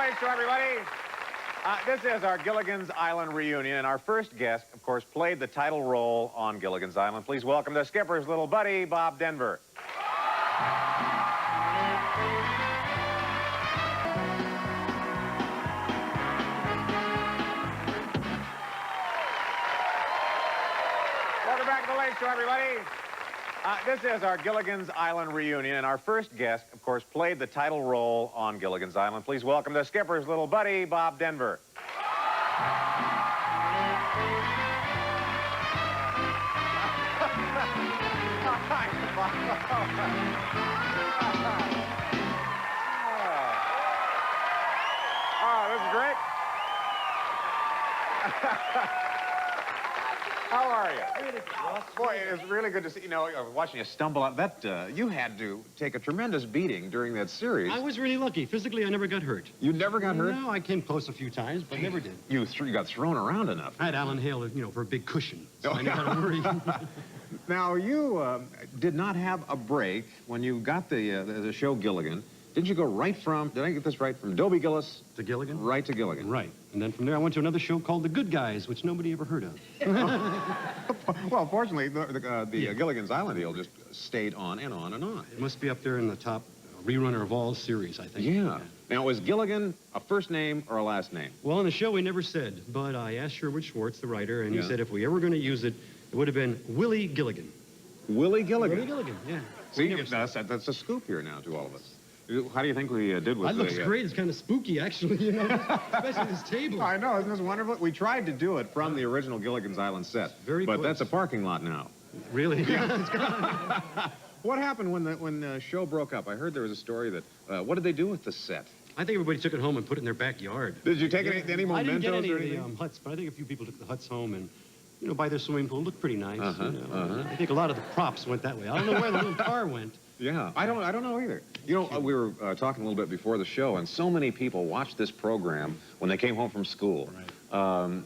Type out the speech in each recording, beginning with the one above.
Congratulations to everybody. This is our Gilligan's Island reunion, and our first guest, of course, played the title role on Gilligan's Island. Please welcome the skipper's little buddy, Bob Denver. Welcome back to the lake show, everybody. This is our Gilligan's Island reunion, and our first guest, of course, played the title role on Gilligan's Island. Please welcome the skipper's little buddy, Bob Denver. Oh, this is great. How are you? Boy, it's really good to see. You know, watching you stumble out. You had to take a tremendous beating during that series. I was really lucky. Physically, I never got hurt. You never got hurt? No, I came close a few times, but never did. You got thrown around enough. I had Alan Hale, for a big cushion, so I never had to worry. Now, you did not have a break when you got the show Gilligan. Didn't you go right from, did I get this right, from Dobie Gillis? To Gilligan? Right to Gilligan. Right. And then from there, I went to another show called The Good Guys, which nobody ever heard of. Well, fortunately, the Gilligan's Island deal just stayed on and on and on. It must be up there in the top rerunner of all series, I think. Yeah. Now, is Gilligan a first name or a last name? Well, on the show, we never said, but I asked Sherwood Schwartz, the writer, and he said if we ever going to use it, it would have been Willie Gilligan. Willie Gilligan? Willie Gilligan, yeah. See, that's a scoop here now to all of us. How do you think we did with That looks great. It's kind of spooky, actually, especially this table. I know. Isn't this wonderful? We tried to do it from the original Gilligan's Island set. Very But close. that's a parking lot now. Really? Yeah. It's gone. What happened when the show broke up? I heard there was a story that, what did they do with the set? I think everybody took it home and put it in their backyard. Did you take any mementos? I didn't get any or of anything? the huts, but I think a few people took the huts home and, by their swimming pool. It looked pretty nice. I think a lot of the props went that way. I don't know where the little car went. Yeah, I don't know either. We were talking a little bit before the show, and so many people watched this program when they came home from school. Right.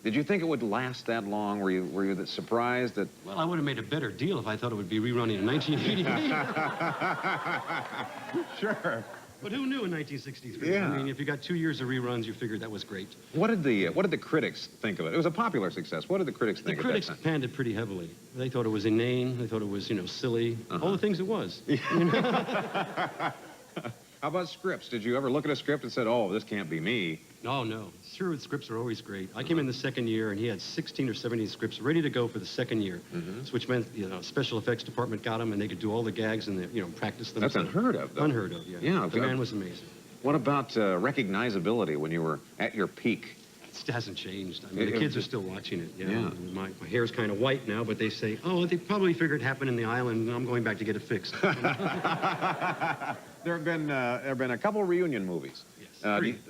Did you think it would last that long? Were you that surprised that? Well, I would have made a better deal if I thought it would be rerunning in 1988. Sure. But who knew in 1963? Yeah. I mean, if you got 2 years of reruns, you figured that was great. What did the critics think of it? It was a popular succ. What did the critics think The critics panned it pretty heavily. They thought it was inane. They thought it was, silly. All the things it was. How about scripts? Did you ever look at a script and said, oh, this can't be me? Oh, no. Sherwood scripts are always great. I came in the second year, and he had 16 or 17 scripts ready to go for the second year, which meant, special effects department got them, and they could do all the gags and, practice them. That's unheard of, though. Unheard of, yeah. Yeah. The man was amazing. What about recognizability when you were at your peak? It hasn't changed. I mean, the kids are still watching it. Yeah. My hair's kind of white now, but they say, oh, they probably figured it happened in the island, and I'm going back to get it fixed. There have been a couple of reunion movies. Yes.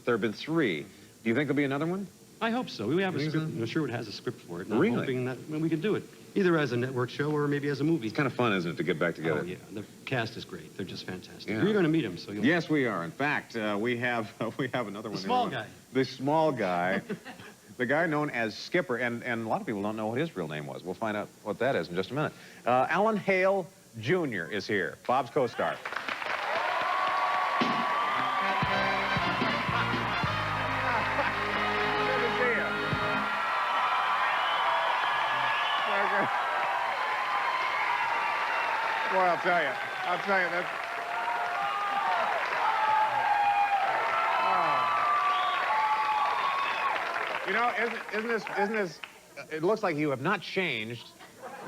There have been 3. Do you think there'll be another one? I hope so. We have a script. Sherwood has a script for it. And Really? I'm hoping that we could do it, either as a network show or maybe as a movie. It's kind of fun, isn't it, to get back together? Oh, yeah. The cast is great. They're just fantastic. Yeah. You're going to meet them, so you'll... Yes, we are. In fact, we have another one. The small guy. The small guy. The guy known as Skipper, and a lot of people don't know what his real name was. We'll find out what that is in just a minute. Alan Hale Jr. is here, Bob's co-star. Good to see you. Boy, I'll tell you, that's... Isn't this, it looks like you have not changed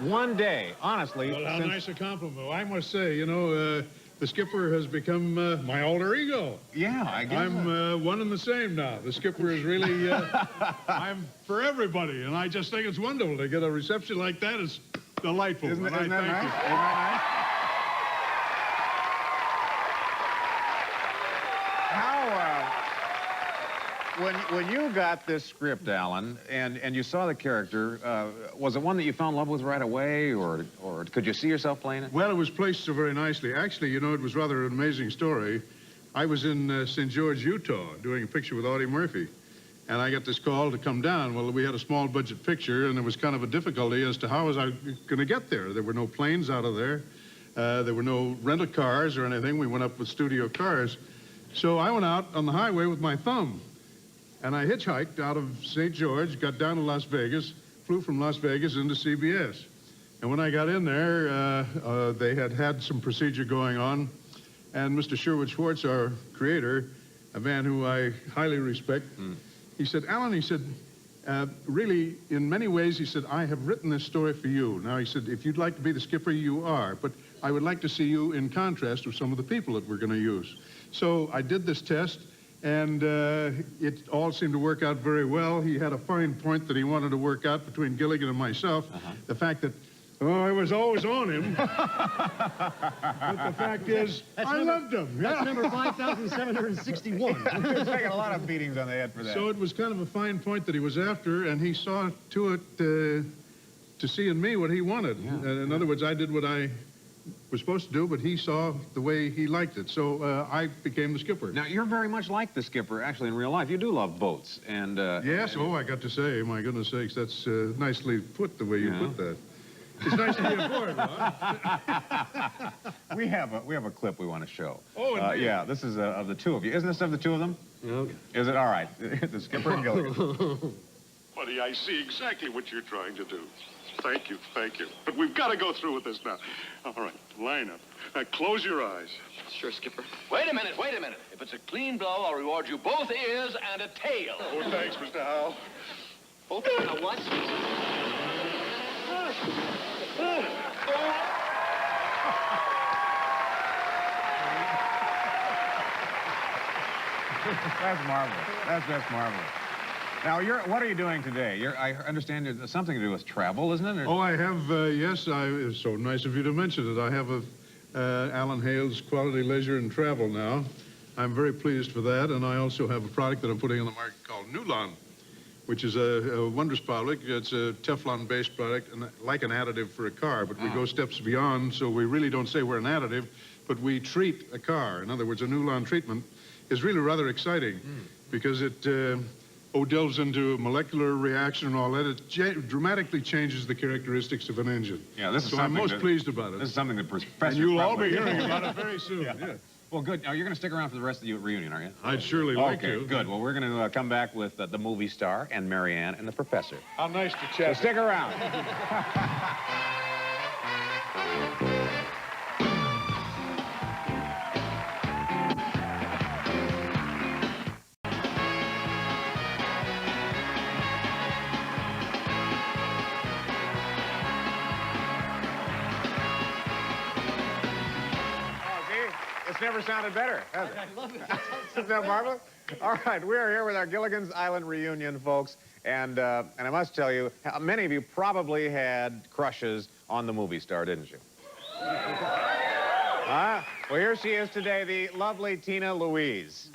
one day, honestly. Well, how nice a compliment. Well, I must say, the skipper has become my alter ego. Yeah, I guess. I'm one and the same now. The skipper is really, I'm for everybody, and I just think it's wonderful to get a reception like that. It's delightful. Isn't that nice? Isn't that nice? When you got this script, Alan, and you saw the character, was it one that you fell in love with right away, or could you see yourself playing it? Well, it was placed so very nicely. Actually, it was rather an amazing story. I was in St. George, Utah, doing a picture with Audie Murphy, and I got this call to come down. Well, we had a small budget picture, and there was kind of a difficulty as to how was I going to get there. There were no planes out of there. There were no rental cars or anything. We went up with studio cars. So I went out on the highway with my thumb, and I hitchhiked out of St. George, got down to Las Vegas, flew from Las Vegas into CBS. And when I got in there, they had had some procedure going on, and Mr. Sherwood Schwartz, our creator, a man who I highly respect, he said, Alan, he said, really, in many ways, he said, I have written this story for you. Now, he said, if you'd like to be the skipper, you are, but I would like to see you in contrast with some of the people that we're going to use. So I did this test, and it all seemed to work out very well. He had a fine point that he wanted to work out between Gilligan and myself, the fact that, oh, I was always on him. But the fact is, I loved him. That's number 5,761. He's taking a lot of beatings on the head for that. So it was kind of a fine point that he was after, and he saw to it to see in me what he wanted. In other words, I did what I was supposed to do, but he saw the way he liked it. So I became the skipper. Now, you're very much like the skipper, actually, in real life. You do love boats. And yes, oh, I got to say, my goodness sakes, that's nicely put the way you put that. It's nice to be aboard, huh? we have a clip we want to show. Oh, indeed. Yeah, this is of the two of you. Isn't this of the two of them? Okay. Is it? All right. The skipper and Gilligan. Buddy, I see exactly what you're trying to do. Thank you, thank you. But we've got to go through with this now. All right, line up. Close your eyes. Sure, Skipper. Wait a minute, wait a minute. If it's a clean blow, I'll reward you both ears and a tail. Oh, thanks, Mr. Howell. Both a what? That's marvelous. That's just marvelous. Now, what are you doing today? I understand there's something to do with travel, isn't it? Or... Oh, I have, yes, it's so nice of you to mention it. I have Alan Hale's Quality Leisure and Travel now. I'm very pleased for that, and I also have a product that I'm putting on the market called Newlon, which is a wondrous product. It's a Teflon-based product, and like an additive for a car, but we go steps beyond, so we really don't say we're an additive, but we treat a car. In other words, a Newlon treatment is really rather exciting because it delves into molecular reaction and all that. It dramatically changes the characteristics of an engine. Yeah, this is so I'm most pleased about it. This is something that Professor... And you'll all probably... be hearing about it very soon. Yeah. Well, good. Now, you're going to stick around for the rest of the reunion, aren't you? I'd surely like to. Okay, good. Well, we're going to come back with the movie star and Marianne and the professor. How nice to So chat. stick around. It's never sounded better, has it? I love it. Isn't that marvelous? All right, we are here with our Gilligan's Island reunion, folks, and I must tell you, many of you probably had crushes on the movie star, didn't you? Well, here she is today, the lovely Tina Louise.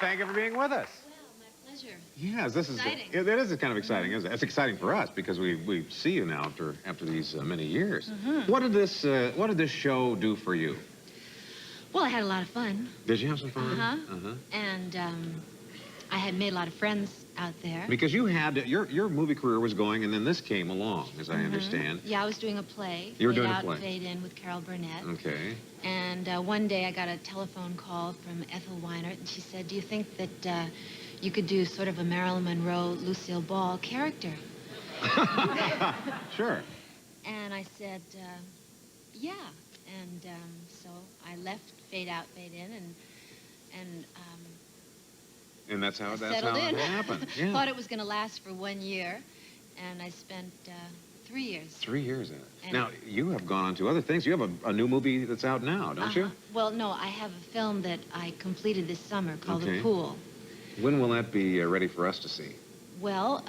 Thank you for being with us. Well, my pleasure. Yes, this is Exciting. it is kind of exciting, isn't it? It's exciting for us because we see you now after these many years. What did this show do for you? Well, I had a lot of fun. Did you have some fun? And I had made a lot of friends out there. Because you had your movie career was going, and then this came along, as I understand. Yeah, I was doing a play. You were doing Fade a Out, play. Fade In with Carol Burnett. Okay. And one day I got a telephone call from Ethel Weinert, and she said, do you think that you could do sort of a Marilyn Monroe, Lucille Ball character? Sure. And I said, yeah. And so I left Fade Out, Fade In, And that's how settled in. it happened. Yeah. Thought it was going to last for 1 year, and I spent 3 years. 3 years in it. And- Now, you have gone on to other things. You have a new movie that's out now, don't you? Well, no, I have a film that I completed this summer called Okay. The Pool. When will that be ready for us to see? Well,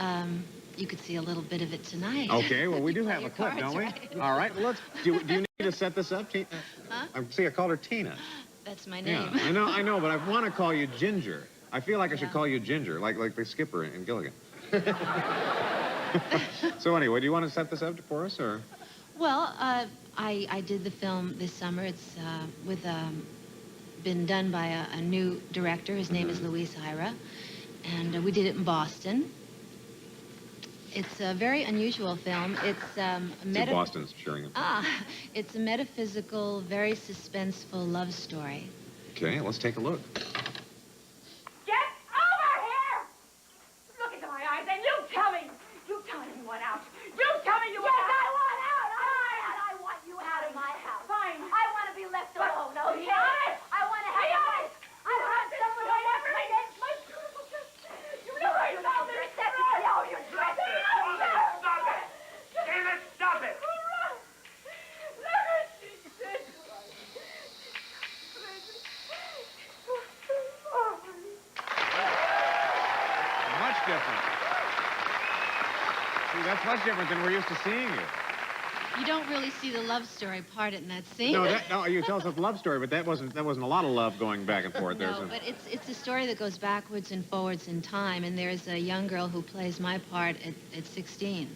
you could see a little bit of it tonight. Okay, well, we You do play have a your clip, cards don't we? right. All right, well, do you need to set this up, Tina? Huh? See, I called her Tina. That's my name. Yeah, I know, but I want to call you Ginger. I feel like I should Yeah. call you Ginger, like the skipper in Gilligan. So anyway, do you want to set this up for us, or? Well, I did the film this summer. It's with been done by a new director. His name is Louise Hyra, and we did it in Boston. It's a very unusual film. It's See, Boston's cheering him. it's a metaphysical, very suspenseful love story. Okay, let's take a look. Get over here! Look into my eyes and you tell me you want out. You tell me you want out. Yes, I want out. I want you out of my house. Fine. I want to be left alone. No, be honest. I want to have a life. I want someone who wants my beautiful sister. You know I know this. No, you're dressed. Stop it! David, stop it! Much different. See, that's much different than we're used to seeing you. You don't really see the love story part in that scene. No, you tell us a love story, but that wasn't a lot of love going back and forth. No, but it's a story that goes backwards and forwards in time, and there's a young girl who plays my part at 16.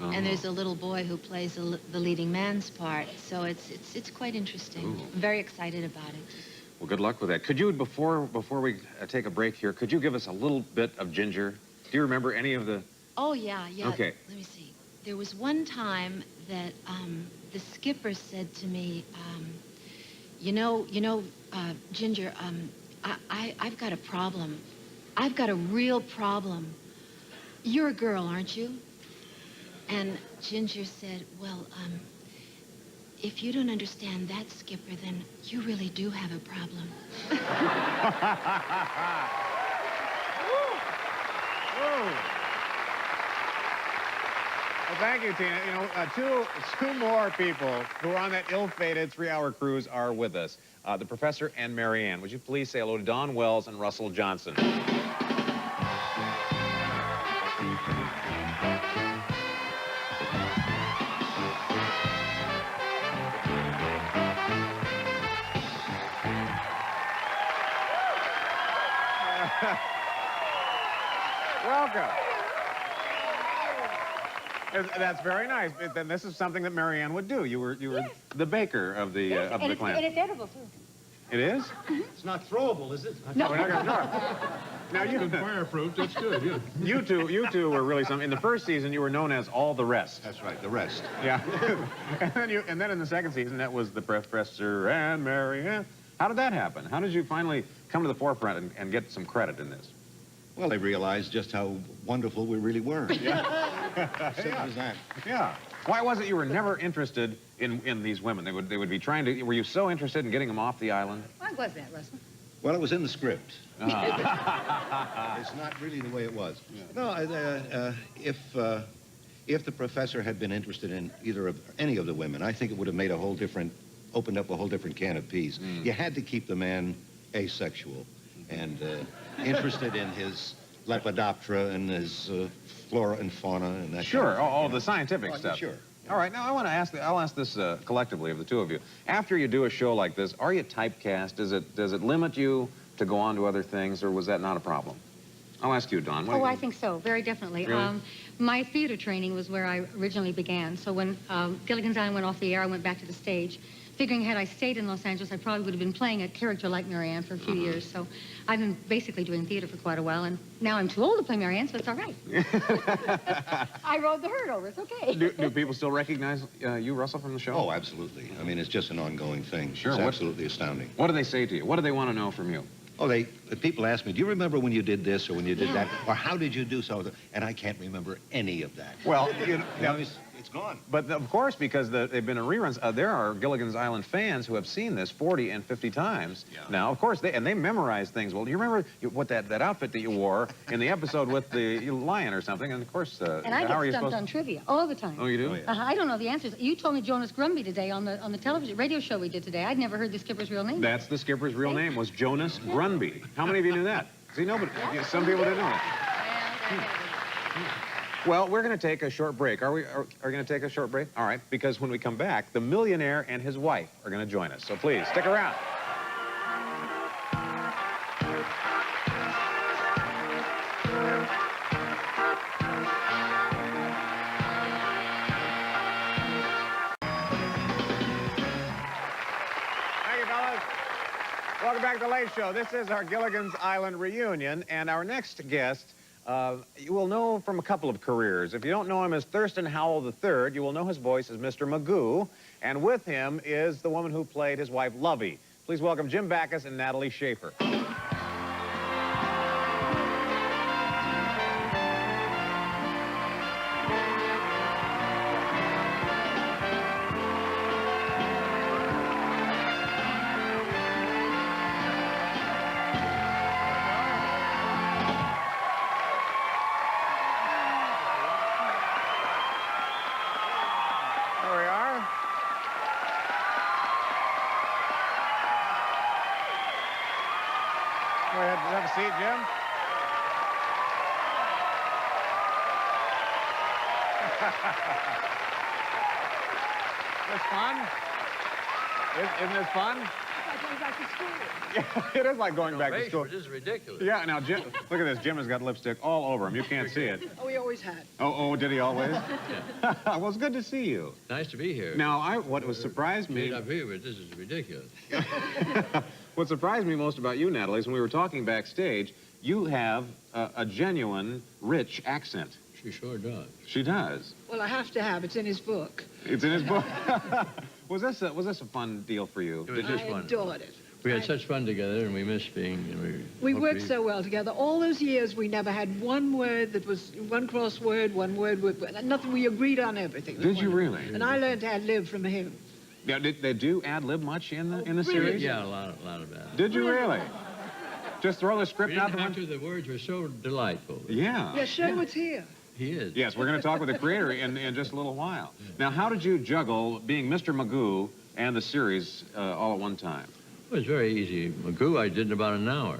And there's a little boy who plays the leading man's part. So it's quite interesting. Ooh. I'm very excited about it. Well, good luck with that. Could you, before we take a break here, could you give us a little bit of Ginger? Do you remember any of the... Oh, yeah. Okay. Let me see. There was one time that the skipper said to me, Ginger, I've got a problem. I've got a real problem. You're a girl, aren't you? And Ginger said, well, if you don't understand that, Skipper, then you really do have a problem. Well, thank you, Tina. You know, two more people who are on that ill-fated 3-hour cruise are with us. The Professor and Marianne. Would you please say hello to Don Wells and Russell Johnson? Welcome. That's very nice. Then this is something that Marianne would do. You were the baker of the clan. And it's edible, too. It is? It's not throwable, is it? No, we're not going to throw it. Now you Good fireproof, that's good, yeah. you two were really something. In the first season, you were known as All the Rest. That's right, the rest. Yeah. and then in the second season, that was the Professor and Marianne. How did that happen? How did you finally come to the forefront and get some credit in this? Well, they realized just how wonderful we really were. Yeah. Simple as that. Yeah. Why was it you were never interested in these women? They would be trying to... Were you so interested in getting them off the island? Why was that, Russell? Well, it was in the script. It's not really the way it was. No, if the professor had been interested in any of the women, I think it would have made opened up a whole different can of peas. You had to keep the man asexual and interested in his Lepidoptera and his flora and fauna and that. Sure, kind of all the scientific stuff. Sure. All right, now I'll ask this collectively of the two of you. After you do a show like this, are you typecast? Does it limit you to go on to other things, or was that not a problem? I'll ask you, Dawn. Oh, I think so, very definitely. Really? My theater training was where I originally began. So when Gilligan's Island went off the air, I went back to the stage, figuring had I stayed in Los Angeles, I probably would have been playing a character like Marianne for a few years. So I've been basically doing theater for quite a while, and now I'm too old to play Marianne, so it's all right. I rode the herd over, it's okay. Do people still recognize you, Russell, from the show? Oh, absolutely. I mean, it's just an ongoing thing. Sure. It's absolutely astounding. What do they say to you? What do they want to know from you? Oh, people ask me, do you remember when you did this or when you did that? Or how did you do so? And I can't remember any of that. Well, It's gone. But of course, because they've been in reruns, there are Gilligan's Island fans who have seen this 40 and 50 times now. Of course, they memorize things. Well, do you remember what that outfit that you wore in the episode with the lion or something? And of course, and I get stumped on trivia all the time. Oh, you do? Oh, yeah. I don't know the answers. You told me Jonas Grumby today on the television radio show we did today. I'd never heard the skipper's real name. That's the skipper's real name, was Jonas Grumby. How many of you knew that? See, nobody. Some people didn't know that. Well, we're going to take a short break. Are we going to take a short break? All right, because when we come back, the millionaire and his wife are going to join us. So please, stick around. Thank you, fellas. Welcome back to the Late Show. This is our Gilligan's Island reunion, and our next guest, you will know from a couple of careers. If you don't know him as Thurston Howell III, you will know his voice as Mr. Magoo, and with him is the woman who played his wife, Lovey. Please welcome Jim Backus and Natalie Schafer. Go ahead, have a seat, Jim. This fun? Isn't this fun? It's like going back to school. Yeah, it is like going back to school. This is ridiculous. Yeah, now, Jim, look at this. Jim has got lipstick all over him. You can't see it. Oh, he always had. Oh, did he always? Well, it's good to see you. Nice to be here. Now, what was surprised me... Up here, but this is ridiculous. What surprised me most about you, Natalie, is when we were talking backstage, you have a genuine, rich accent. She sure does. She does. Well, I have to have. It's in his book. It's in his book. Was this a fun deal for you? It was just fun. I adored it. We had such fun together, and we missed being... We worked so well together. All those years, we never had one word that was one crossword, one word with nothing. We agreed on everything. Did you really? And I learned to ad-lib from him. Yeah, did they do ad-lib much in the series? Yeah, a lot of that. Did you really? Just throw the script out the window? The words were so delightful. Yeah. Yeah, Sherwood's here. He is. Yes, we're going to talk with the creator in just a little while. Now, how did you juggle being Mr. Magoo and the series all at one time? It was very easy. Magoo, I did in about an hour.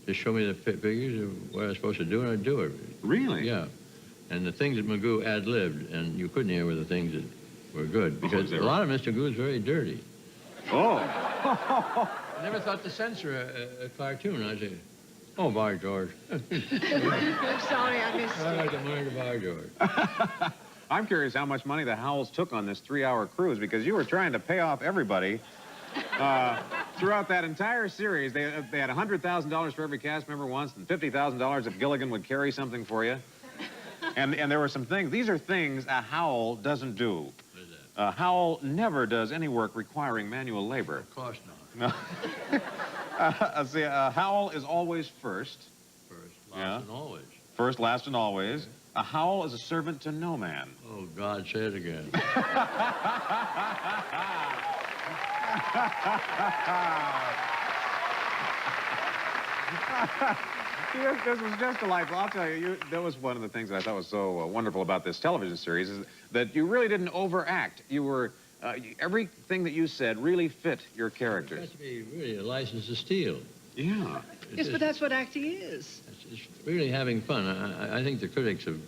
Just show me the figures of what I was supposed to do, and I'd do it. Really? Yeah. And the things that Magoo ad-libbed, and you couldn't hear were the things that were good, because a lot of Mr. Magoo is very dirty. Oh. I never thought to censor a cartoon. I said, oh, by George. I'm sorry I missed I like it. to mind by George. I'm curious how much money the Howells took on this 3-hour cruise, because you were trying to pay off everybody. Throughout that entire series, they had $100,000 for every cast member once, and $50,000 if Gilligan would carry something for you. And there were some things. These are things a Howell doesn't do. What is that? Howell never does any work requiring manual labor. Of course not. No. See, Howell is always first. First, last, and always. First, last, and always. A Howell is a servant to no man. Oh, God, say it again. This was just delightful. I'll tell you, that was one of the things that I thought was so wonderful about this television series, is that you really didn't overact. You were, everything that you said really fit your characters. It has to be really a license to steal. Yeah. Yes, but that's what acting is. It's really having fun. I think the critics have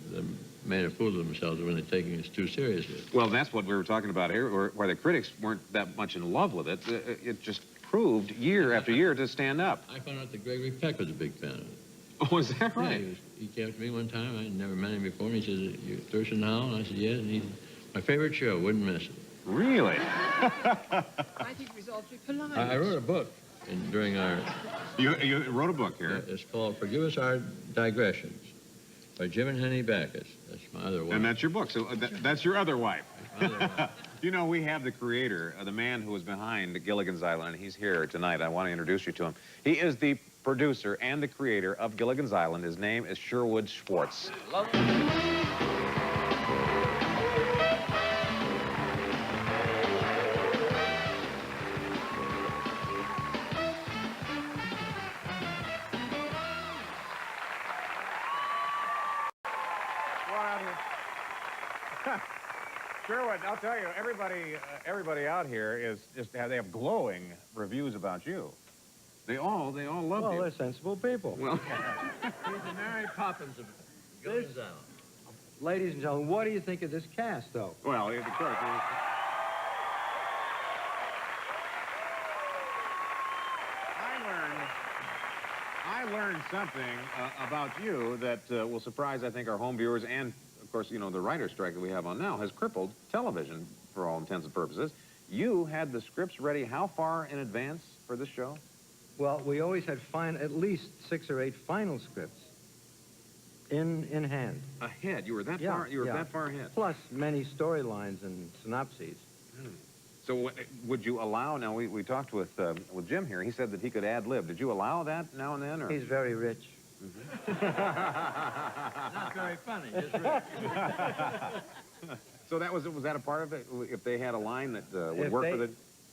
made a fool of themselves when they're taking this too seriously. Well, that's what we were talking about here, where the critics weren't that much in love with it. It just proved year after year to stand up. I found out that Gregory Peck was a big fan of it. Oh, is that right? Yeah, he came up to me one time. I'd never met him before, and he said, "You Thurston Howell?" And I said, "Yes." And he said, "My favorite show, wouldn't miss it." Really? I think it was awfully polite. I wrote a book during our... You wrote a book here. It's called Forgive Us Our Digressions by Jim and Henny Backus. That's my other wife. And that's your book. So that's your other wife. That's my other wife. You know, we have the creator, the man who was behind Gilligan's Island. He's here tonight. I want to introduce you to him. He is the producer and the creator of Gilligan's Island. His name is Sherwood Schwartz. Sherwood, I'll tell you, everybody out here is they have glowing reviews about you. They all love you. Well, they're sensible people. Well, He's the Mary Poppins of Gilligan's Island. Ladies and gentlemen, what do you think of this cast, though? well, of course. I learned something about you that will surprise, I think, our home viewers and, of course, you know, the writer's strike that we have on now has crippled television for all intents and purposes. You had the scripts ready how far in advance for this show? Well, we always had at least 6 or 8 final scripts in hand. Ahead? You were that Yeah, far? You were yeah. that far ahead? Plus many storylines and synopses. So would you allow, now we talked with Jim here, he said that he could ad-lib. Did you allow that now and then? Or? He's very rich. Not very funny, just rich. So was that a part of it? If they had a line that would work for the...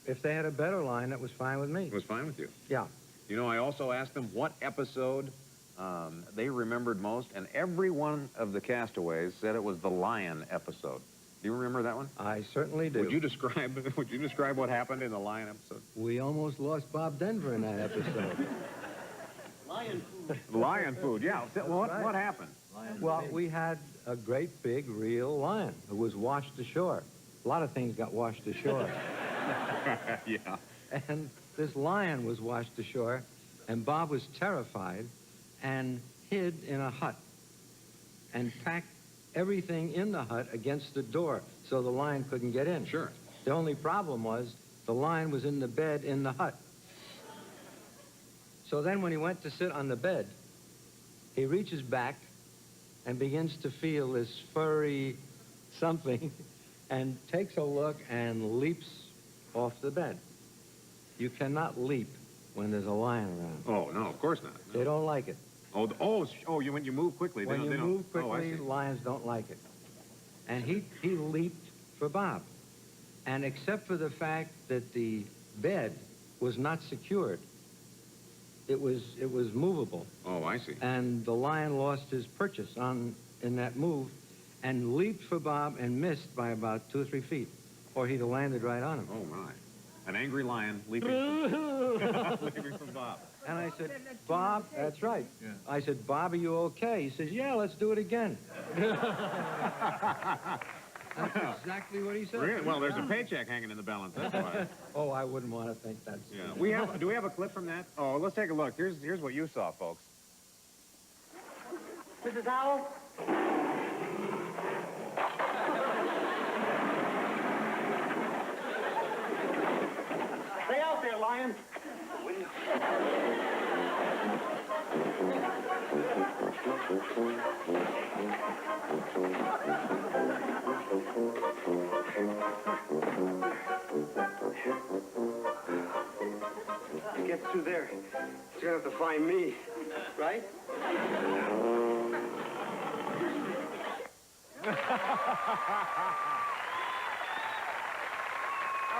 If they had a better line, that was fine with me. It was fine with you? Yeah. You know, I also asked them what episode they remembered most, and every one of the castaways said it was the lion episode. Do you remember that one? I certainly do. Would you describe what happened in the lion episode? We almost lost Bob Denver in that episode. Lion food. Lion food, yeah. What happened? Well, we had a great big real lion who was washed ashore. A lot of things got washed ashore. Yeah. And this lion was washed ashore, and Bob was terrified and hid in a hut and packed everything in the hut against the door so the lion couldn't get in. Sure. The only problem was the lion was in the bed in the hut. So then when he went to sit on the bed, he reaches back and begins to feel this furry something and takes a look and leaps off the bed. You cannot leap when there's a lion around. Oh, no, of course not. They don't like it. When you move quickly. When you move quickly, Oh, I see. lions don't like it. And he leaped for Bob. And except for the fact that the bed was not secured, it was movable. Oh, I see. And the lion lost his purchase in that move and leaped for Bob and missed by about 2 or 3 feet, or he'd have landed right on him. Oh, my. An angry lion leaping from Bob. And I said, Bob, that's right. Yeah. I said, Bob, are you okay? He says, yeah, let's do it again. That's exactly what he said. Really? Well, there's a paycheck hanging in the balance, that's why. Oh, I wouldn't want to think that's... Yeah. Do we have a clip from that? Oh, let's take a look. Here's what you saw, folks. Mrs. Howell? Stay out there, lion. To get through there, you're gonna have to find me, right?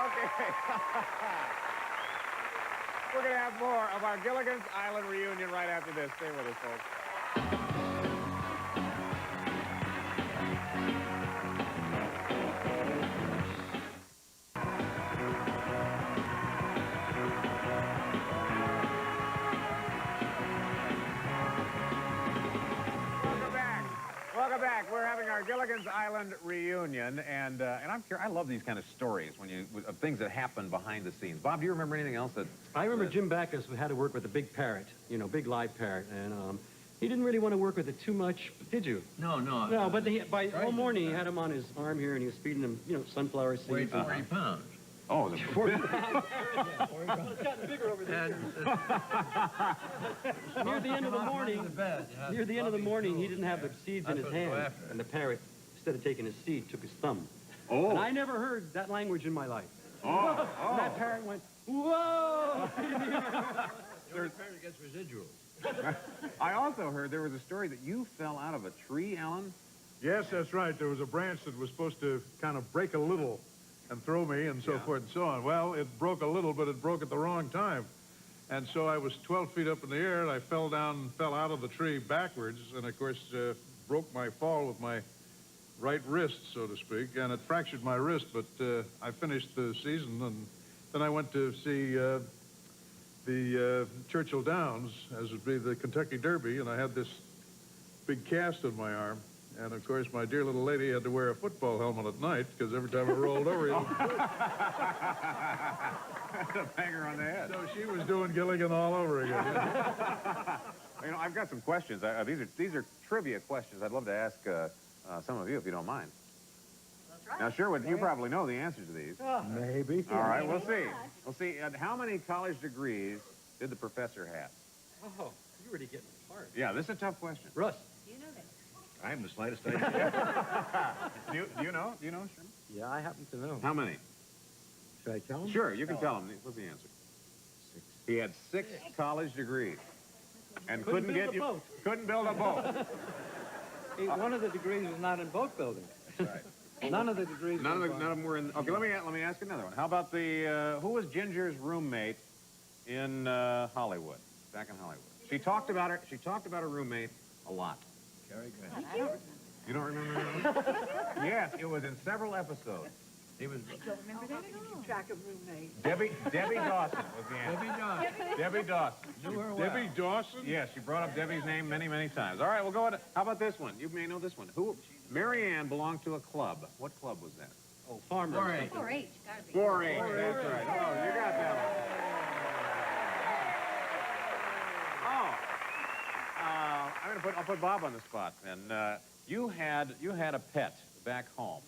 Okay. We're going to have more of our Gilligan's Island reunion right after this. Stay with us, folks. Welcome back. We're having our Gilligan's Island reunion, and I'm curious. I love these kind of stories of things that happen behind the scenes. Bob, do you remember anything else that? I remember Jim Backus had to work with a big parrot, big live parrot, and he didn't really want to work with it too much. Did you? No. No, but by all morning he had him on his arm here, and he was feeding him, sunflower seeds. Weighed 40 pounds. Oh, the 40 pounds. It's gotten bigger over there. Near the end of the morning, he didn't have the seeds in his hand, and the parrot, instead of taking his seed, took his thumb. Oh. And I never heard that language in my life. Oh. And that parrot went, whoa! Your parrot gets residuals. I also heard there was a story that you fell out of a tree, Alan? Yes, that's right. There was a branch that was supposed to kind of break a little and throw me and so forth and so on. Well, it broke a little, but it broke at the wrong time. And so I was 12 feet up in the air, and I fell out of the tree backwards, and of course broke my fall with my right wrist, so to speak, and it fractured my wrist, but I finished the season, and then I went to see the Churchill Downs, as would be the Kentucky Derby, and I had this big cast on my arm. And, of course, my dear little lady had to wear a football helmet at night because every time I rolled over, it bang her on the head. So she was doing Gilligan all over again. I've got some questions. These are trivia questions I'd love to ask some of you, if you don't mind. That's right. Now, Sherwood, you probably know the answers to these. Maybe. All right, we'll see. We'll see. How many college degrees did the professor have? Oh, you're really getting hard. Yeah, this is a tough question. Russ. You know that. I haven't the slightest idea. Do you know? Do you know, Sherman? Yeah, I happen to know. How many? Should I tell him? Sure, you can tell him. What's the answer? 6. He had 6 college degrees. And couldn't build a boat. One of the degrees was not in boat building. That's right. None of the degrees. None of them were in. Okay, let me ask another one. How about the who was Ginger's roommate in Hollywood? Back in Hollywood, she talked about her. She talked about her roommate a lot. Cary Grant. I don't remember. You don't remember that one? Yes, it was in several episodes. He was. I don't remember that at all. Keep track of roommate. Debbie Dawson was the answer. Debbie Dawson. Knew her well. Debbie Dawson? Yes, she brought up Debbie's name many, many times. All right, we'll go on. How about this one? You may know this one. Mary Ann belonged to a club. What club was that? Oh, Farmer. 4-H, gotta be. 4-H. That's right. Oh, you got that one. Oh, I'll put Bob on the spot. And you had a pet back home,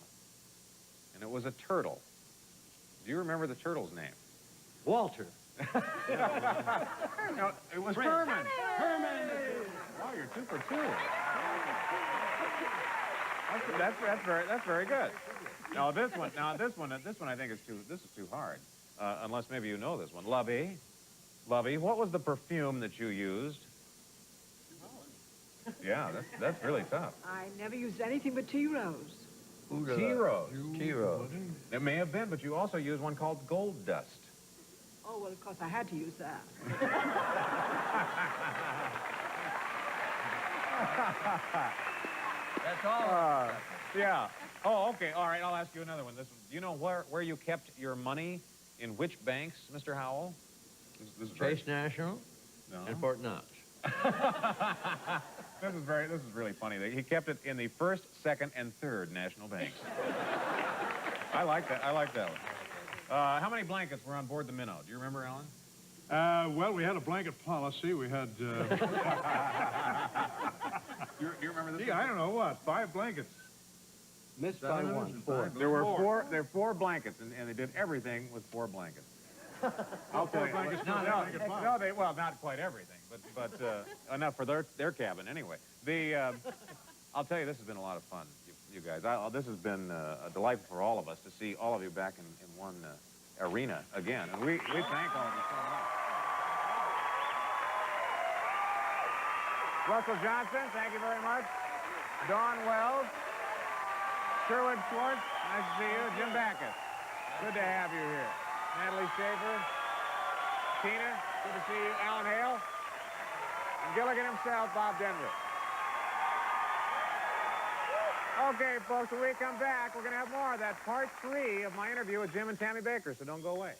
and it was a turtle. Do you remember the turtle's name? Walter. No, it was Herman. Herman. Oh, you're 2 for 2. That's very good. Now this one I think is too hard. Unless maybe you know this one. Lovey, what was the perfume that you used? Yeah, that's really tough. I never used anything but tea rose. Tea rose. It may have been, but you also used one called Gold Dust. Oh, well, of course, I had to use that. That's all. Yeah. Oh, okay. All right, I'll ask you another one. This one. Do you know where you kept your money? In which banks, Mr. Howell? This is Chase National and Fort Knox. This is really funny. He kept it in the first, second, and third national banks. I like that one. How many blankets were on board the Minnow? Do you remember, Alan? Well, we had a blanket policy. We had... Do you remember this? Yeah, I don't know, what, 5 blankets. Missed by 1. 4. There were 4 blankets, and they did everything with 4 blankets. I'll tell you. Well, not quite everything, but enough for their cabin anyway. I'll tell you, this has been a lot of fun, you guys. This has been a delight for all of us to see all of you back in one arena again, and we thank all of you so much. Russell Johnson, thank you very much. Dawn Wells, Sherwood Schwartz, nice to see you. Jim Backus, good to have you here. Natalie Schafer, Tina, good to see you. Alan Hale, and Gilligan himself, Bob Denver. Okay, folks, when we come back, we're going to have more of that part 3 of my interview with Jim and Tammy Baker, so don't go away.